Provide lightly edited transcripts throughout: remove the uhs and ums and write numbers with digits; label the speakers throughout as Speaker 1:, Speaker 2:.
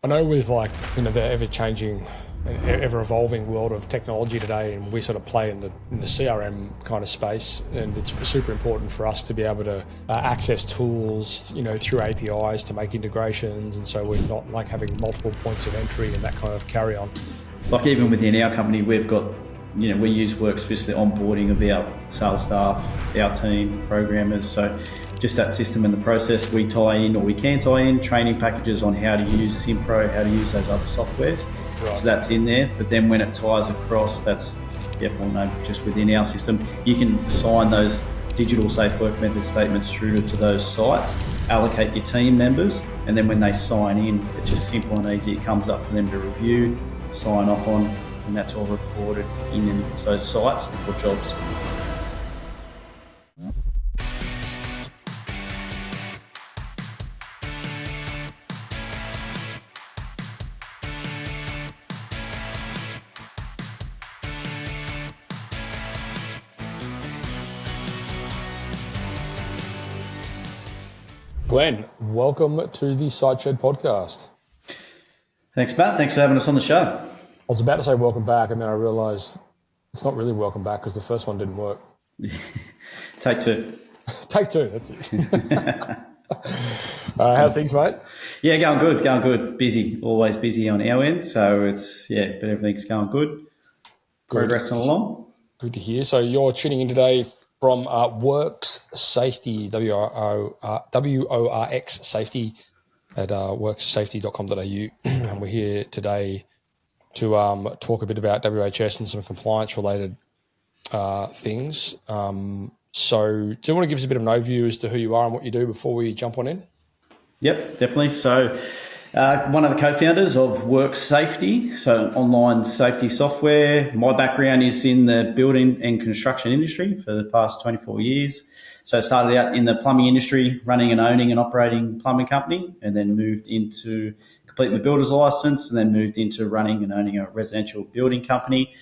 Speaker 1: I know with the ever-changing and ever-evolving world of technology today, and we sort of play in the CRM kind of space, and it's super important for us to be able to access tools, through APIs to make integrations, and so we're not like having multiple points of entry and that kind of carry on.
Speaker 2: Like even within our company, we've got, we use Worx for the onboarding of our sales staff, our team, programmers. So just that system and the process, we tie in, or we can tie in training packages on how to use Simpro, how to use those other softwares. Right. So that's in there. But then when it ties across, that's, just within our system, you can assign those digital safe work method statements through to those sites, allocate your team members, and then when they sign in, it's just simple and easy. It comes up for them to review, sign off on, and that's all recorded in those sites or jobs.
Speaker 1: Glenn, welcome to the Sideshed podcast.
Speaker 2: Thanks, Matt. Thanks for having us on the show.
Speaker 1: I was about to say welcome back, and then I realised it's not really welcome back because the first one didn't work.
Speaker 2: Take two.
Speaker 1: Take two, that's it. How's things, mate?
Speaker 2: Yeah, going good. Busy, always busy on our end. So but everything's going good. Progressing along.
Speaker 1: Good to hear. So you're tuning in today from Worx Safety, WORX Safety at worxsafety.com.au. And we're here today to talk a bit about WHS and some compliance-related things. So do you want to give us a bit of an overview as to who you are and what you do before we jump on in?
Speaker 2: Yep, definitely. So one of the co-founders of Worx Safety, so online safety software. My background is in the building and construction industry for the past 24 years. So I started out in the plumbing industry, running and owning and operating a plumbing company, and then moved into complete my builder's license, and then moved into running and owning a residential building company.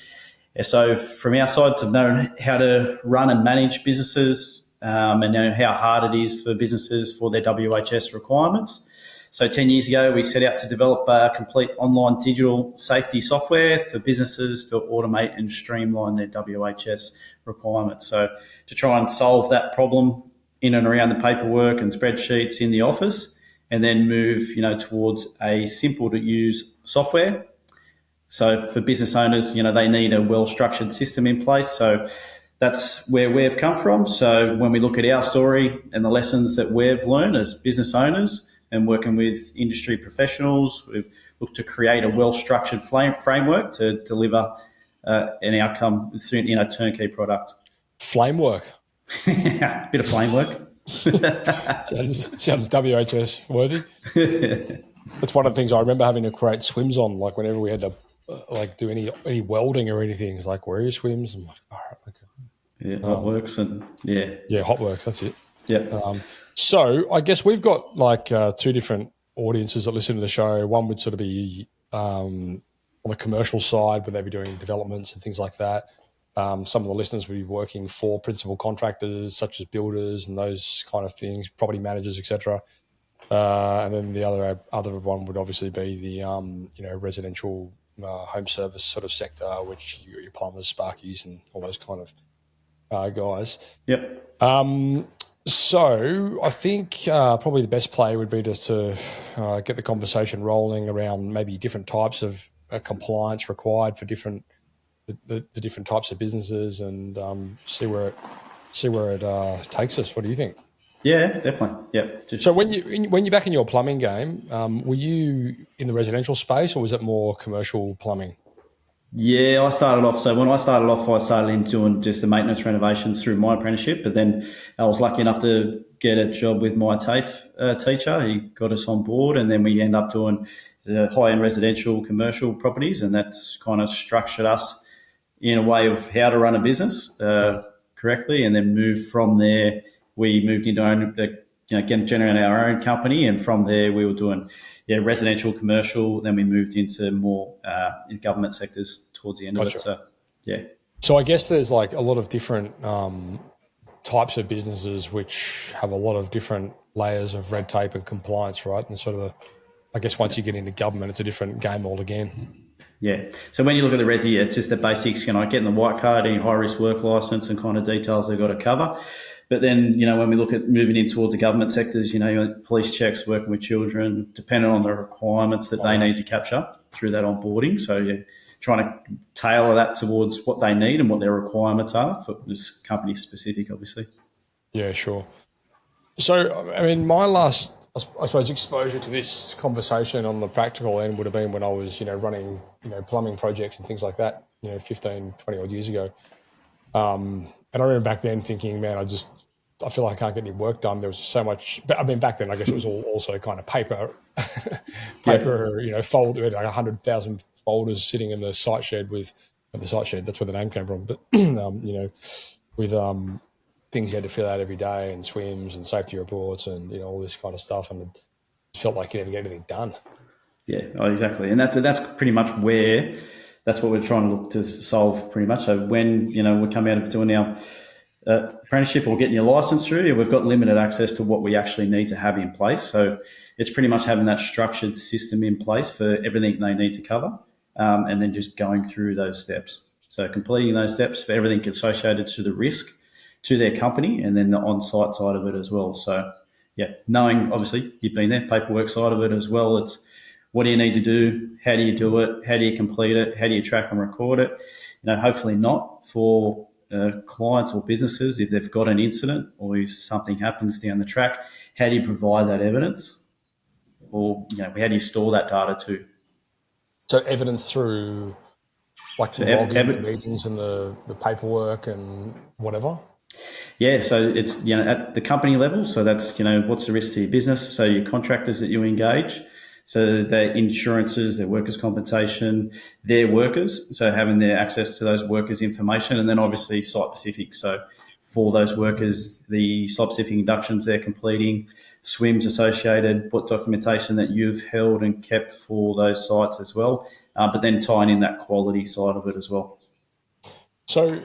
Speaker 2: So from our side, to know how to run and manage businesses and know how hard it is for businesses for their WHS requirements. So 10 years ago, we set out to develop a complete online digital safety software for businesses to automate and streamline their WHS requirements. So to try and solve that problem in and around the paperwork and spreadsheets in the office, and then move, towards a simple to use software. So for business owners, they need a well-structured system in place. So that's where we've come from. So when we look at our story and the lessons that we've learned as business owners and working with industry professionals, we've looked to create a well-structured framework to deliver an outcome through, turnkey product.
Speaker 1: Flamework.
Speaker 2: Yeah, bit of flamework.
Speaker 1: sounds WHS worthy. That's one of the things I remember having to create swims on, like whenever we had to do any welding or anything. It's like, where are your swims? I'm like, all right, okay.
Speaker 2: Yeah, Hotworks and
Speaker 1: Yeah, Hotworks, that's it.
Speaker 2: Yeah.
Speaker 1: So I guess we've got two different audiences that listen to the show. One would sort of be on the commercial side, where they'd be doing developments and things like that. Some of the listeners would be working for principal contractors, such as builders and those kind of things, property managers, etc. And then the other one would obviously be the residential home service sort of sector, which you got your plumbers, sparkies, and all those kind of guys.
Speaker 2: Yep.
Speaker 1: So I think probably the best play would be just to get the conversation rolling around maybe different types of compliance required for the different types of businesses, and see where it takes us. What do you think?
Speaker 2: Yeah, definitely. Yeah.
Speaker 1: So when you're back in your plumbing game, were you in the residential space, or was it more commercial plumbing?
Speaker 2: Yeah, I started off. So when I started off, I started in doing just the maintenance renovations through my apprenticeship. But then I was lucky enough to get a job with my TAFE teacher. He got us on board, and then we end up doing the high-end residential, commercial properties, and that's kind of structured us in a way of how to run a business correctly, and then move from there. We moved into generating our own company, and from there we were doing residential, commercial. Then we moved into more government sectors towards the end of it. So, yeah.
Speaker 1: So I guess there's like a lot of different types of businesses which have a lot of different layers of red tape and compliance, right? And sort of I guess once you get into government, it's a different game altogether.
Speaker 2: Yeah. So when you look at the resi, it's just the basics, getting the white card, any high risk work license and kind of details they've got to cover. But then, when we look at moving in towards the government sectors, police checks, working with children, depending on the requirements that they need to capture through that onboarding. So, trying to tailor that towards what they need and what their requirements are for this company specific, obviously.
Speaker 1: Yeah, sure. So, I mean, my last, I suppose, exposure to this conversation on the practical end would have been when I was, running, plumbing projects and things like that, 15, 20 odd years ago. And I remember back then thinking, man, I feel like I can't get any work done. There was just so much, but I mean, back then, I guess it was all also kind of paper, folded, like 100,000 folders sitting in the site shed that's where the name came from. But, with things you had to fill out every day and swims and safety reports and, all this kind of stuff. And it felt like you didn't get anything done.
Speaker 2: Yeah, exactly. And that's pretty much that's what we're trying to look to solve pretty much. So when, we come out of doing our apprenticeship or getting your license through, we've got limited access to what we actually need to have in place. So it's pretty much having that structured system in place for everything they need to cover, and then just going through those steps. So completing those steps for everything associated to the risk to their company, and then the on-site side of it as well. So, yeah, knowing, obviously, you've been there, paperwork side of it as well. It's what do you need to do? How do you do it? How do you complete it? How do you track and record it? Hopefully not for clients or businesses if they've got an incident or if something happens down the track. How do you provide that evidence? Or, how do you store that data too?
Speaker 1: So evidence through like the logging, the meetings and the paperwork and whatever?
Speaker 2: Yeah, so it's, at the company level. So that's, what's the risk to your business? So your contractors that you engage, so their insurances, their workers' compensation, their workers. So having their access to those workers' information, and then obviously site specific. So for those workers, the site specific inductions they're completing, swims associated, what documentation that you've held and kept for those sites as well. But then tying in that quality side of it as well.
Speaker 1: So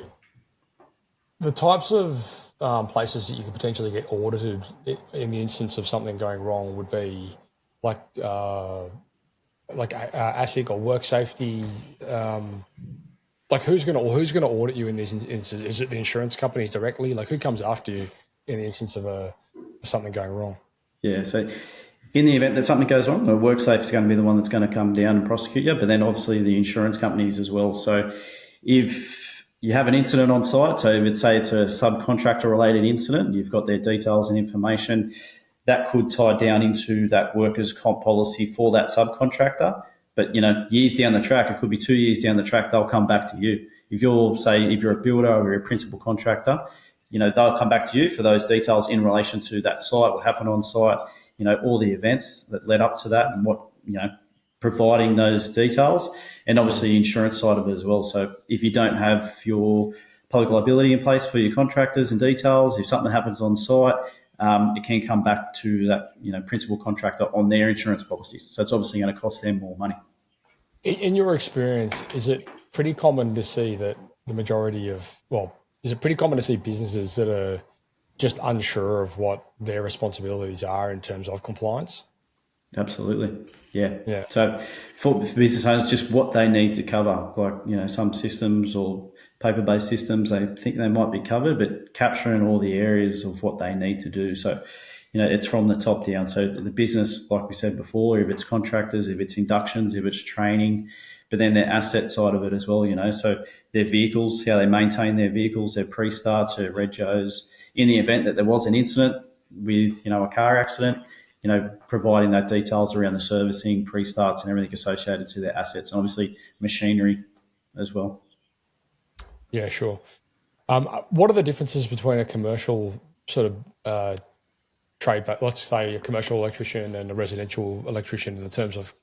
Speaker 1: the types of places that you could potentially get audited in the instance of something going wrong would be like ASIC or Worx Safety. Like who's going to audit you in these instances? Is it the insurance companies directly? Like who comes after you in the instance of something going wrong?
Speaker 2: Yeah, so in the event that something goes wrong, the Worx Safety is going to be the one that's going to come down and prosecute you, but then obviously the insurance companies as well. So if you have an incident on site, so let's say it's a subcontractor related incident, you've got their details and information, that could tie down into that workers' comp policy for that subcontractor. But, years down the track, it could be 2 years down the track, they'll come back to you. If you're a builder or you're a principal contractor, they'll come back to you for those details in relation to that site, what happened on site, all the events that led up to that and what, providing those details, and obviously the insurance side of it as well. So if you don't have your public liability in place for your contractors and details, if something happens on site, it can come back to that, principal contractor on their insurance policies. So it's obviously going to cost them more money.
Speaker 1: In your experience, is it pretty common to see that the majority of, is it pretty common to see businesses that are just unsure of what their responsibilities are in terms of compliance?
Speaker 2: Absolutely. Yeah. So for business owners, just what they need to cover, like, some systems or paper-based systems, they think they might be covered, but capturing all the areas of what they need to do. So, it's from the top down. So the business, like we said before, if it's contractors, if it's inductions, if it's training, but then their asset side of it as well, so their vehicles, how they maintain their vehicles, their pre-starts, their regos, in the event that there was an incident with, a car accident, providing that details around the servicing, pre-starts and everything associated to their assets, and obviously machinery as well.
Speaker 1: Yeah, sure. What are the differences between a commercial sort of trade, but let's say a commercial electrician and a residential electrician in the terms of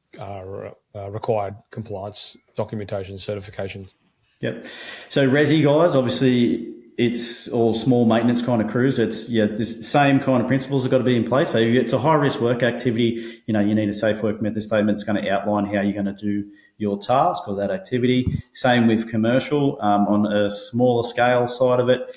Speaker 1: required compliance, documentation, certifications?
Speaker 2: Yep. So resi guys, obviously it's all small maintenance kind of crews. It's the same kind of principles have got to be in place. So it's a high risk work activity. You need a safe work method statement that's going to outline how you're going to do your task or that activity. Same with commercial. On a smaller scale side of it,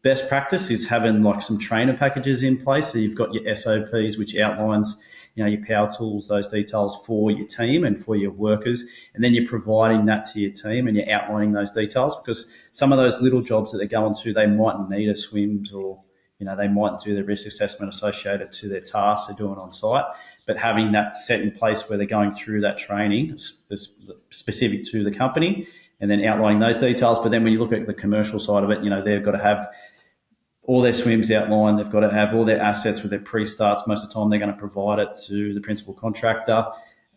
Speaker 2: best practice is having like some trainer packages in place. So you've got your SOPs, which outlines, your power tools, those details for your team and for your workers, and then you're providing that to your team and you're outlining those details, because some of those little jobs that they're going to, they mightn't need a SWIMS, or they might do the risk assessment associated to their tasks they're doing on site. But having that set in place where they're going through that training specific to the company, and then outlining those details. But then when you look at the commercial side of it, they've got to have all their SWIMS outlined. They've got to have all their assets with their pre-starts. Most of the time, they're going to provide it to the principal contractor.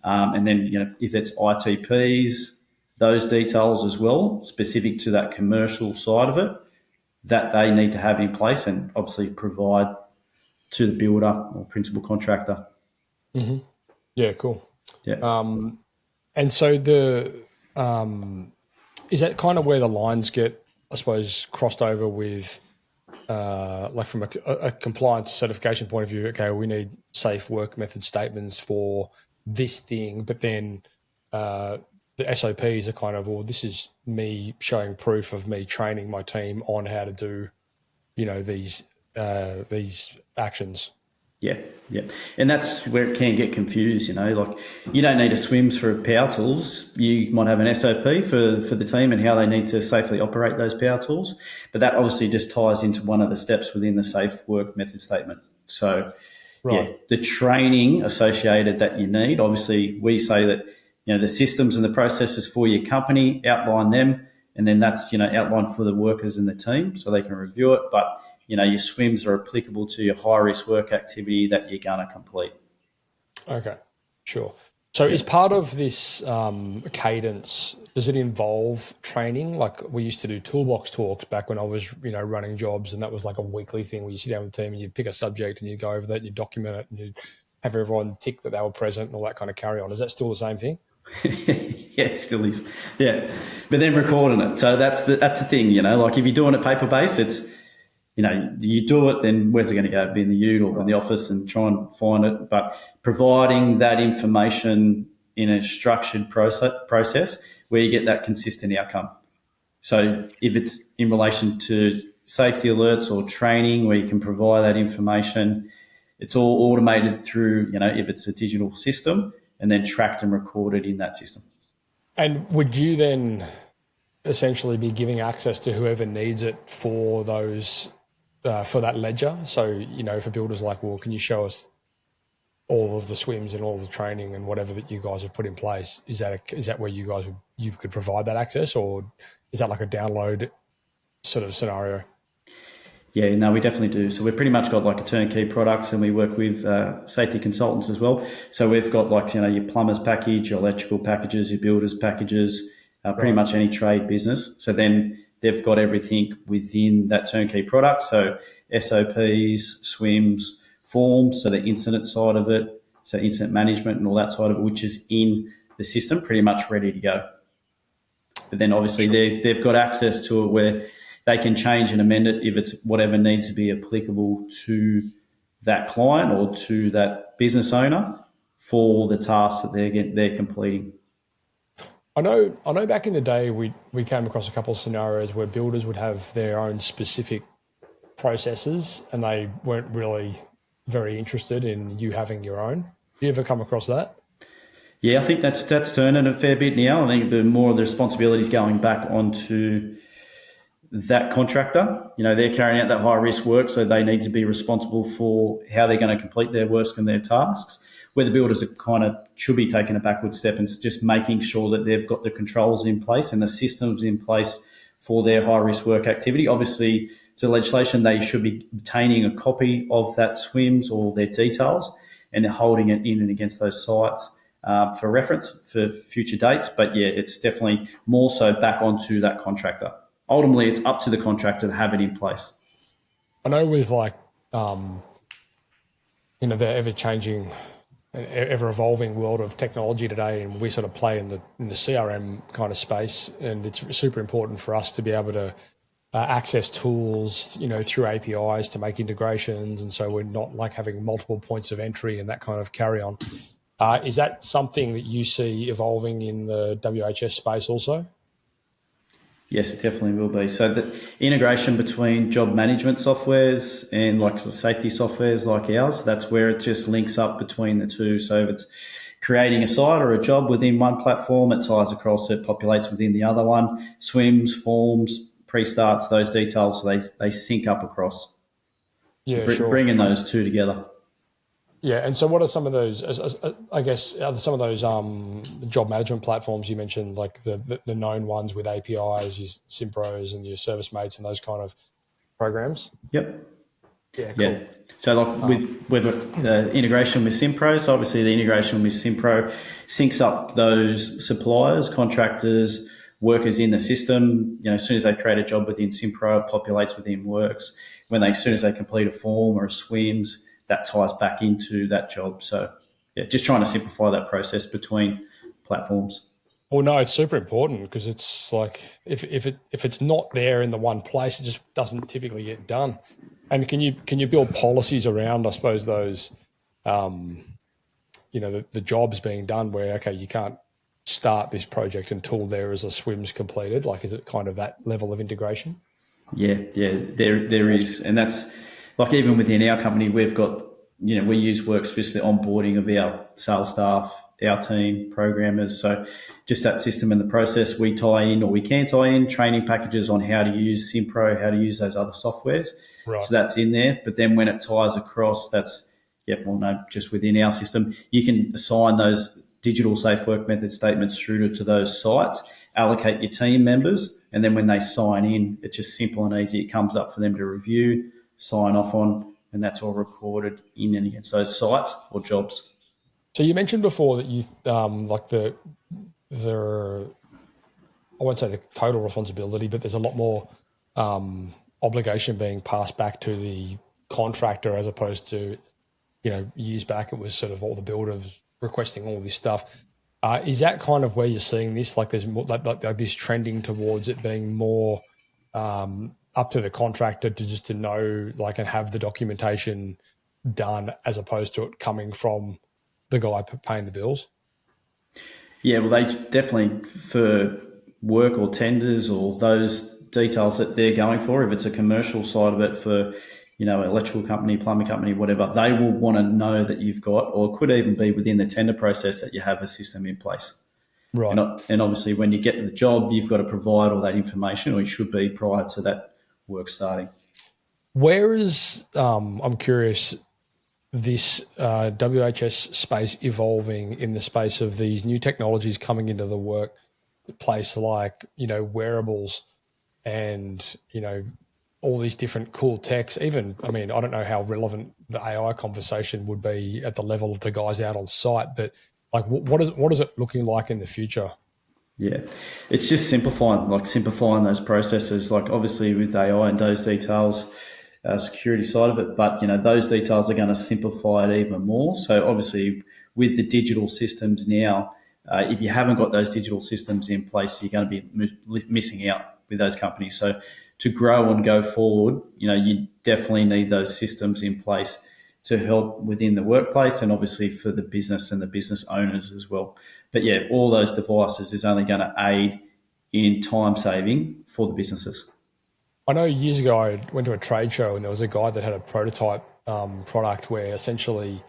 Speaker 2: And then, if it's ITPs, those details as well, specific to that commercial side of it, that they need to have in place and obviously provide to the builder or principal contractor.
Speaker 1: Mm-hmm. Yeah, cool.
Speaker 2: Yeah.
Speaker 1: And so is that kind of where the lines get, I suppose, crossed over with, like from a compliance certification point of view? Okay, we need safe work method statements for this thing, but then the SOPs are kind of, well, this is me showing proof of me training my team on how to do, these actions.
Speaker 2: Yeah. And that's where it can get confused, like you don't need a SWIMS for power tools. You might have an SOP for the team and how they need to safely operate those power tools. But that obviously just ties into one of the steps within the safe work method statement. So,
Speaker 1: right.
Speaker 2: Yeah, the training associated that you need, obviously we say that, the systems and the processes for your company, outline them, and then that's, outlined for the workers and the team so they can review it. But your SWIMS are applicable to your high-risk work activity that you're going to complete.
Speaker 1: Okay, sure. So is part of this cadence, does it involve training? Like we used to do toolbox talks back when I was, running jobs, and that was like a weekly thing where you sit down with the team and you pick a subject and you go over that and you document it and you have everyone tick that they were present and all that kind of carry on. Is that still the same thing?
Speaker 2: Yeah, it still is. Yeah, but then recording it. So that's the thing, like if you're doing it paper-based, it's, you do it, then where's it going to go? Be in the ute or in the office and try and find it. But providing that information in a structured process where you get that consistent outcome. So if it's in relation to safety alerts or training where you can provide that information, it's all automated through, if it's a digital system, and then tracked and recorded in that system.
Speaker 1: And would you then essentially be giving access to whoever needs it for those, for that ledger? So, if a builder's like, well, can you show us all of the SWIMS and all the training and whatever that you guys have put in place? Is that where you could provide that access, or is that like a download sort of scenario?
Speaker 2: Yeah, no, we definitely do. So we've pretty much got like a turnkey products, and we work with safety consultants as well. So we've got like, your plumbers package, your electrical packages, your builders packages, pretty much any trade business. So then they've got everything within that turnkey product. So SOPs, SWIMS, forms, so the incident side of it, so incident management and all that side of it, which is in the system, pretty much ready to go. But then obviously they've got access to it where they can change and amend it if it's whatever needs to be applicable to that client or to that business owner for the tasks that they're completing.
Speaker 1: I know back in the day we came across a couple of scenarios where builders would have their own specific processes and they weren't really very interested in you having your own. Do you ever come across that?
Speaker 2: Yeah, I think that's turning a fair bit now. I think the more of the responsibilities going back onto that contractor. They're carrying out that high risk work, so they need to be responsible for how they're going to complete their work and their tasks. Where the builders should be taking a backward step and just making sure that they've got the controls in place and the systems in place for their high risk work activity. Obviously, to legislation, they should be obtaining a copy of that SWIMS or their details and holding it in and against those sites for reference for future dates. But yeah, it's definitely more so back onto that contractor. Ultimately, it's up to the contractor to have it in place.
Speaker 1: I know with like, the ever-changing and ever-evolving world of technology today, and we sort of play in the CRM kind of space, and it's super important for us to be able to access tools, through APIs to make integrations, and so we're not like having multiple points of entry and that kind of carry on. Is that something that you see evolving in the WHS space also?
Speaker 2: Yes, it definitely will be. So the integration between job management softwares and like the safety softwares like ours, that's where it just links up between the two. So if it's creating a site or a job within one platform, it ties across, it populates within the other one, swims, forms, pre-starts, those details, so they sync up across. So
Speaker 1: Yeah, sure.
Speaker 2: bringing those two together.
Speaker 1: Yeah, and so what are some of those? I guess are some of those job management platforms you mentioned, like the known ones with APIs, your Simpros and your Service Mates and those kind of programs?
Speaker 2: Yep.
Speaker 1: Yeah,
Speaker 2: Yeah.
Speaker 1: cool.
Speaker 2: So like with the integration with Simpro, so obviously the integration with Simpro syncs up those suppliers, contractors, workers in the system. You know, as soon as they create a job within Simpro, it populates within Worx. As soon as they complete a form or a swims, that ties back into that job. So yeah, just trying to simplify that process between platforms.
Speaker 1: Well, no, it's super important because it's like if it's not there in the one place, it just doesn't typically get done. And can you build policies around, I suppose, those the jobs being done where okay, you can't start this project until there is a swims completed? Like, is it kind of that level of integration?
Speaker 2: Yeah, there is, and that's like even within our company, we've got we use Works for the onboarding of our sales staff, our team, programmers. So just that system and the process we tie in, or we can tie in training packages on how to use Simpro, how to use those other softwares.
Speaker 1: Right.
Speaker 2: So that's in there. But then when it ties across, just within our system, you can assign those digital safe work method statements through to those sites, allocate your team members, and then when they sign in, it's just simple and easy. It comes up for them to review, sign off on, and that's all recorded in and against those sites or jobs.
Speaker 1: So you mentioned before that you like the I won't say the total responsibility, but there's a lot more obligation being passed back to the contractor as opposed to, years back it was sort of all the builders requesting all this stuff. Is that kind of where you're seeing this? Like there's more like this trending towards it being more up to the contractor to know like and have the documentation done as opposed to it coming from the guy paying the bills?
Speaker 2: Yeah, well, they definitely for work or tenders or those details that they're going for. If it's a commercial side of it for, electrical company, plumbing company, whatever, they will want to know that you've got, or it could even be within the tender process that you have a system in place.
Speaker 1: Right.
Speaker 2: And obviously, when you get to the job, you've got to provide all that information, or you should be prior to that work starting.
Speaker 1: Where is I'm curious this WHS space evolving in the space of these new technologies coming into the workplace, like wearables and all these different cool techs. Even I mean, I don't know how relevant the AI conversation would be at the level of the guys out on site, but like what is it looking like in the future?
Speaker 2: Yeah, it's just simplifying those processes. Like obviously with AI and those details, security side of it, but those details are going to simplify it even more. So obviously with the digital systems now, if you haven't got those digital systems in place, you're going to be missing out with those companies. So to grow and go forward, you definitely need those systems in place to help within the workplace and obviously for the business and the business owners as well. But yeah, all those devices is only going to aid in time saving for the businesses.
Speaker 1: I know years ago I went to a trade show and there was a guy that had a prototype product where essentially,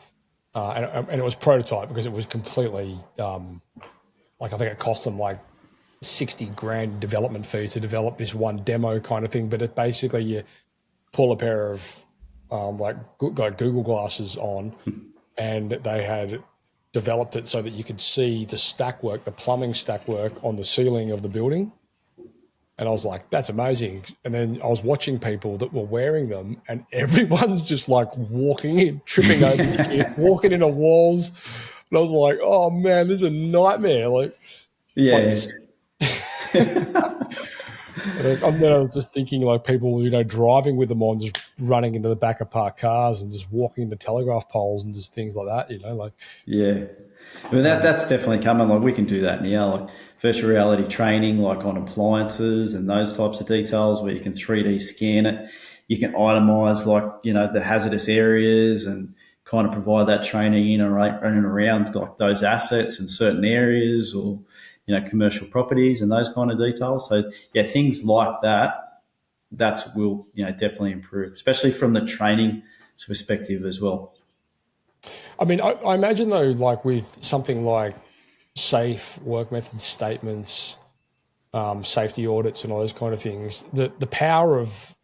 Speaker 1: and it was prototype because it was completely like I think it cost them like 60 grand development fees to develop this one demo kind of thing. But it basically you pull a pair of like Google glasses on, and they had developed it so that you could see the stack work, the plumbing stack work on the ceiling of the building. And I was like, that's amazing. And then I was watching people that were wearing them, and everyone's just like walking in, tripping over shit, walking into walls. And I was like, oh man, this is a nightmare. Like,
Speaker 2: Yeah,
Speaker 1: and then I was just thinking, like people, driving with them on, just running into the back of parked cars and just walking into telegraph poles and just things like that. Like
Speaker 2: yeah. I mean, that's definitely coming. Like we can do that now, like virtual reality training, like on appliances and those types of details where you can 3D scan it. You can itemize the hazardous areas and kind of provide that training in and around like those assets in certain areas, or commercial properties and those kind of details. So yeah, things like that, will definitely improve, especially from the training perspective as well.
Speaker 1: I mean, I imagine though, like with something like safe work method statements, safety audits, and all those kind of things, the power of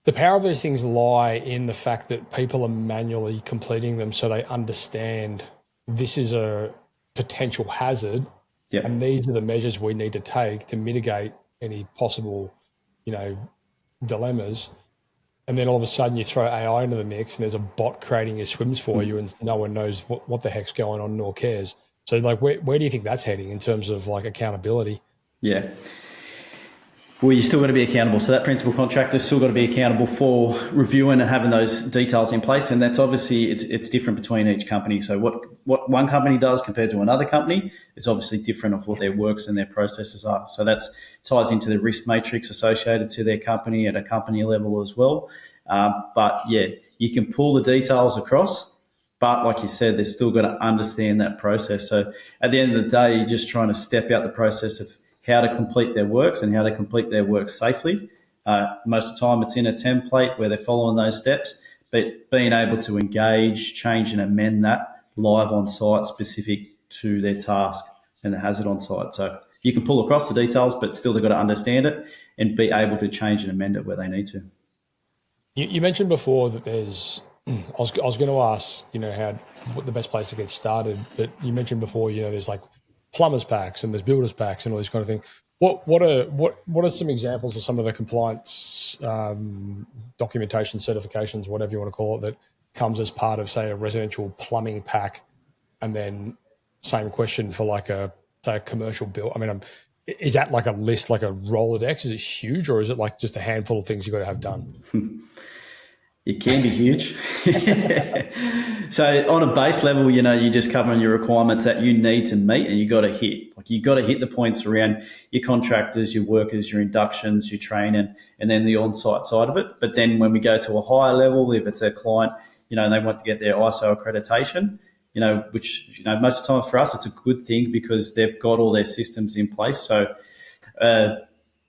Speaker 1: those things lie in the fact that people are manually completing them, so they understand this is a potential hazard,
Speaker 2: Yep.
Speaker 1: and these are the measures we need to take to mitigate any possible, dilemmas. And then all of a sudden you throw AI into the mix and there's a bot creating your swims for you and no one knows what the heck's going on nor cares. So like where do you think that's heading in terms of like accountability?
Speaker 2: Yeah. Well, you're still got to be accountable. So that principal contractor's still got to be accountable for reviewing and having those details in place. And that's obviously, it's different between each company. So what one company does compared to another company is obviously different of what their works and their processes are. So that ties into the risk matrix associated to their company at a company level as well. But yeah, you can pull the details across, but like you said, they're still got to understand that process. So at the end of the day, you're just trying to step out the process of how to complete their works and how to complete their work safely. Most of the time it's in a template where they're following those steps, but being able to engage, change and amend that live on site specific to their task and the hazard on site. So you can pull across the details, but still they've got to understand it and be able to change and amend it where they need to.
Speaker 1: You mentioned before that there's, I was going to ask, what the best place to get started, but you mentioned before, there's like plumbers packs and there's builders packs and all this kind of thing. What are some examples of some of the compliance documentation, certifications, whatever you want to call it, that comes as part of, say, a residential plumbing pack? And then same question for like a commercial build. I mean, is that like a list, like a Rolodex? Is it huge, or is it like just a handful of things you've got to have done?
Speaker 2: It can be huge. So on a base level, you're just covering your requirements that you need to meet and you got to hit. Like you got to hit the points around your contractors, your workers, your inductions, your training, and then the on-site side of it. But then when we go to a higher level, if it's a client, they want to get their ISO accreditation, which, most of the time for us, it's a good thing because they've got all their systems in place. So,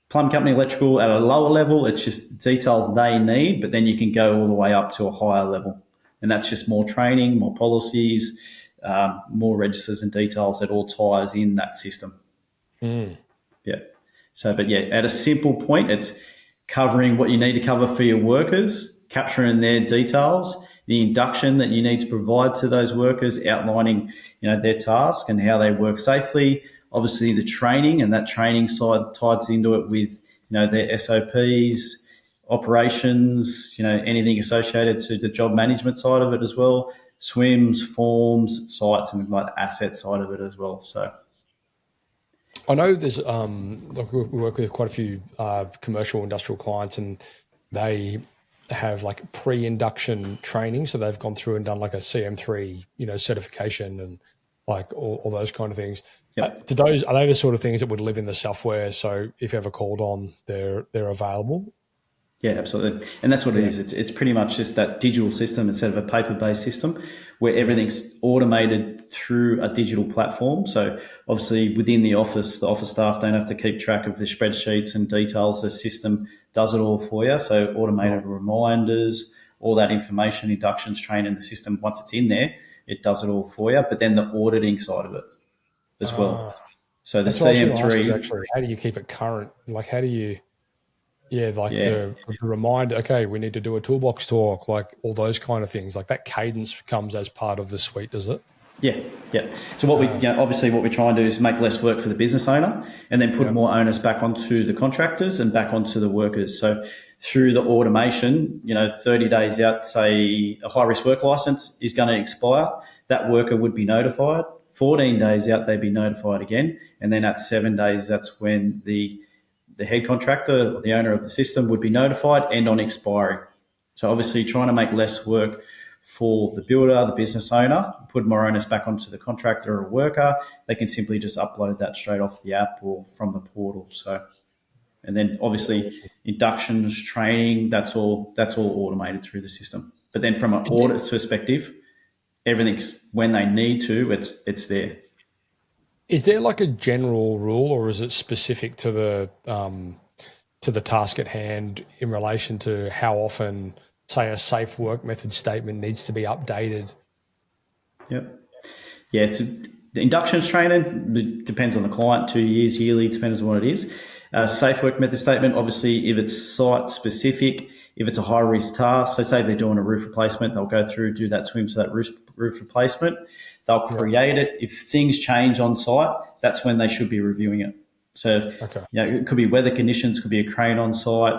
Speaker 2: plumbing company, electrical at a lower level, it's just details they need, but then you can go all the way up to a higher level. And that's just more training, more policies, more registers and details that all ties in that system. Yeah. So, but yeah, at a simple point, it's covering what you need to cover for your workers, capturing their details, the induction that you need to provide to those workers, outlining, their task and how they work safely. Obviously, the training, and that training side ties into it with, their SOPs, operations, anything associated to the job management side of it as well, swims, forms, sites, and like the asset side of it as well. So
Speaker 1: I know there's like we work with quite a few commercial industrial clients, and they have like pre-induction training, so they've gone through and done like a CM3, certification and like all those kind of things.
Speaker 2: Yep.
Speaker 1: Are they the sort of things that would live in the software? So if ever called on, they're available.
Speaker 2: Yeah, absolutely. And that's what it is. It's pretty much just that digital system instead of a paper-based system where everything's automated through a digital platform. So obviously within the office staff don't have to keep track of the spreadsheets and details. The system does it all for you. So automated reminders, all that information, inductions, training, the system, once it's in there, it does it all for you. But then the auditing side of it as well. So the CM3...
Speaker 1: Actually, how do you keep it current? Like how do you... the reminder, okay, we need to do a toolbox talk, like all those kind of things. Like that cadence comes as part of the suite, does it?
Speaker 2: Yeah. So what obviously what we try and do is make less work for the business owner and then put more onus back onto the contractors and back onto the workers. So through the automation, 30 days out, say a high-risk work license is going to expire, that worker would be notified. 14 days out, they'd be notified again. And then at 7 days, that's when the head contractor or the owner of the system would be notified and on expiry. So obviously trying to make less work for the builder, the business owner, put more onus back onto the contractor or worker. They can simply just upload that straight off the app or from the portal. So, and then obviously inductions, training, that's all automated through the system. But then from an audit perspective, everything's when they need to, it's there.
Speaker 1: Is there like a general rule, or is it specific to the task at hand in relation to how often, say, a safe work method statement needs to be updated?
Speaker 2: Yep. Yeah, the inductions training, it depends on the client, 2 years, yearly, depends on what it is. Safe work method statement, obviously, if it's site specific, if it's a high risk task, so say they're doing a roof replacement, they'll go through, do that swim to that roof replacement. They'll create it. If things change on site, that's when they should be reviewing it. So,
Speaker 1: Okay.
Speaker 2: it could be weather conditions, could be a crane on site.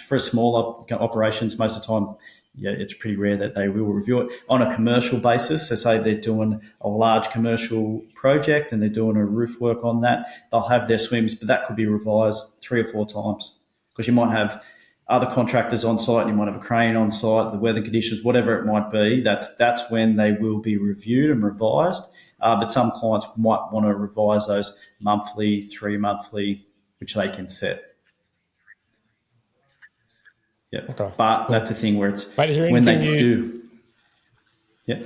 Speaker 2: For smaller operations, most of the time, it's pretty rare that they will review it. On a commercial basis, so say they're doing a large commercial project and they're doing a roof work on that, they'll have their swims, but that could be revised 3 or 4 times because you might have other contractors on site, you might have a crane on site, the weather conditions, whatever it might be, that's when they will be reviewed and revised. But some clients might want to revise those monthly, 3-monthly, which they can set. Yeah,
Speaker 1: Okay.
Speaker 2: but that's a thing where it's
Speaker 1: Mate, is there
Speaker 2: when they
Speaker 1: anything
Speaker 2: do. Yeah.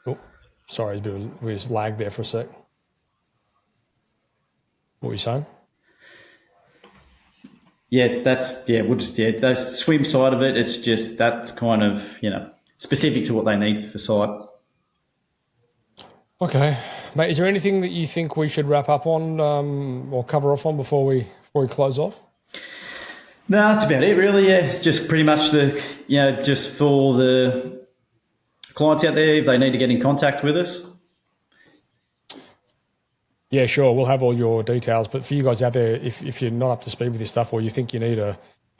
Speaker 1: Oh, sorry, we just lagged there for a sec. What were you saying?
Speaker 2: Yes, those swim side of it, it's just that's kind of, specific to what they need for site.
Speaker 1: Okay, mate. Is there anything that you think we should wrap up on or cover off on before we close off?
Speaker 2: No, that's about it, really. Yeah, it's just pretty much just for the clients out there, if they need to get in contact with us.
Speaker 1: Yeah, sure. We'll have all your details. But for you guys out there, if you're not up to speed with this stuff, or you think you need an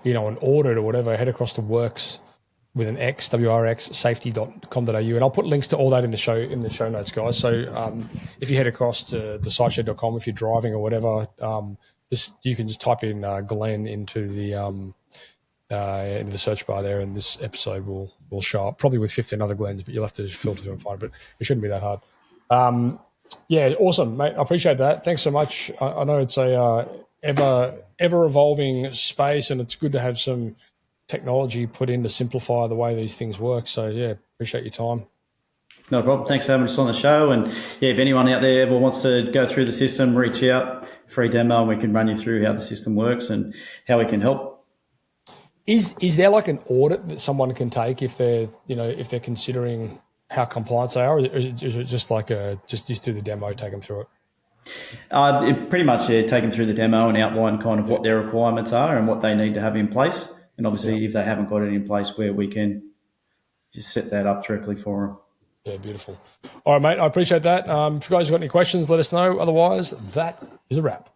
Speaker 1: audit or whatever, head across to Worx with an X, WRX, safety.com.au. And I'll put links to all that in the show notes, guys. So if you head across to the siteshed.com, if you're driving or whatever, you can just type in Glen into the search bar there, and this episode will show up, probably with 15 other Glens, but you'll have to filter through and find it. But it shouldn't be that hard. Yeah, awesome, mate. I appreciate that. Thanks so much. I know it's a ever evolving space, and it's good to have some technology put in to simplify the way these things work. So yeah, appreciate your time.
Speaker 2: No problem. Thanks for having us on the show. And yeah, if anyone out there ever wants to go through the system, reach out, free demo, and we can run you through how the system works and how we can help.
Speaker 1: Is there like an audit that someone can take if they're considering how compliant they are, or is it just like just do the demo, take them through it?
Speaker 2: Pretty much, take them through the demo and outline kind of what their requirements are and what they need to have in place. And obviously, if they haven't got it in place, where we can just set that up directly for them.
Speaker 1: Yeah, beautiful. All right, mate, I appreciate that. If you guys have got any questions, let us know. Otherwise, that is a wrap.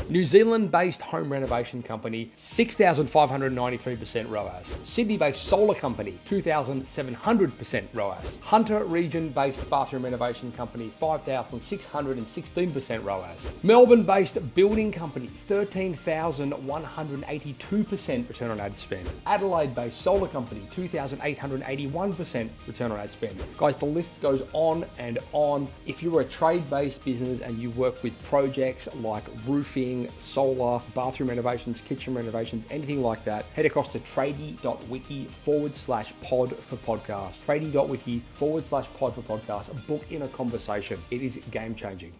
Speaker 1: New Zealand-based home renovation company, 6,593% ROAS. Sydney-based solar company, 2,700% ROAS. Hunter region-based bathroom renovation company, 5,616% ROAS. Melbourne-based building company, 13,182% return on ad spend. Adelaide-based solar company, 2,881% return on ad spend. Guys, the list goes on and on. If you're a trade-based business and you work with projects like roofing, solar, bathroom renovations, kitchen renovations, anything like that, head across to tradie.wiki/pod for podcast. Tradie.wiki/pod for podcast. Book in a conversation. It is game changing.